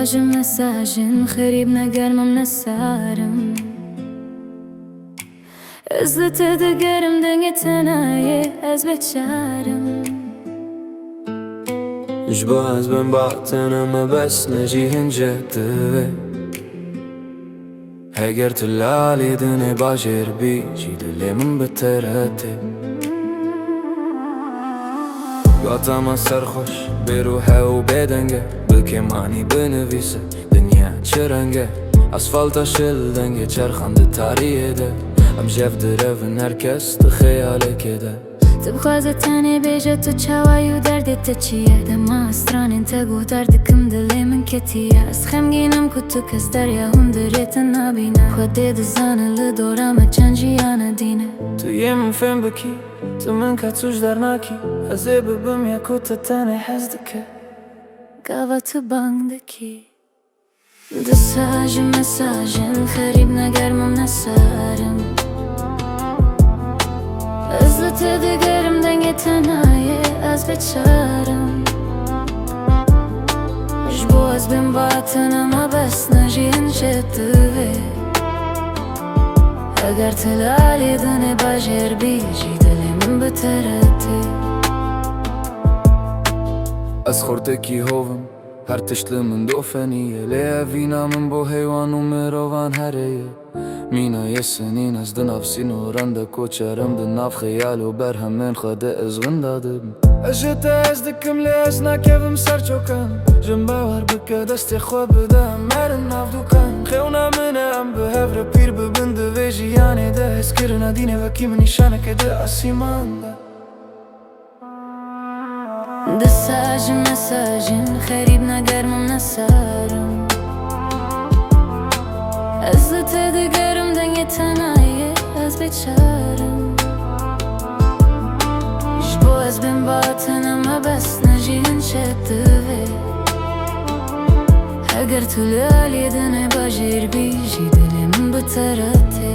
مساجن خريب نقرمم نسارم ازلت دقرم دنگی تنایی از بچارم جبو از بن باطنم بس نجی هنجده اگر تلالی دنی باجر بی جی دلی من بترهته قاطم سرخوش بروحه و بدنگه بکمانی بنویسه دنیا چرنگه اسفالتا شل دنگه چرخنده تاریه ده ام جف درفن هرکس ده خیاله که ده تبخوازه تاني بيجه تو چاوای و دردت تچیه دما استران انت گو دردکم دلی من کتیه از خمگینم که تو کس دریا هم دریت نبینه خود دید زانه لدورم چند جیانه دینه تو یه من فهم بکی تو من کتوش در ناکی ازه ببم یا کتا تاني حز دکه قاوة تو بانگ دکی مساجن خريب نقرمم نسارم ازلت دقرم دنگی تنایی از بچارم جبو از بین باطنم بس نجی هنجده اگر تلالی دنی باجر بیجی دلی من بترده از خورتکی هوم هر تشت من دوفنیه لیا وینا من بو حیوان و مروان هریه مینا یه سنین از دناف سینوران ده کوچرم دناف خیال و برهم من خده از غندادم اجتا از دکم لی از ناکیوم سر چوکم جم باور بکه دستی خواه بدم مرن ناف دوکن خیونا منه ام به هفر پیر ببنده ویجی یعنی ده از کرنا دینه وکی من نشانه که ده آسیمان ده مساجن خريب نقرمم نسارم ازلت دقرم دنگی تنایی از بچارم جبو از بین باطنم بس نجی هنجده اگر تو لالی دنی باجر بیجی دلی من بترده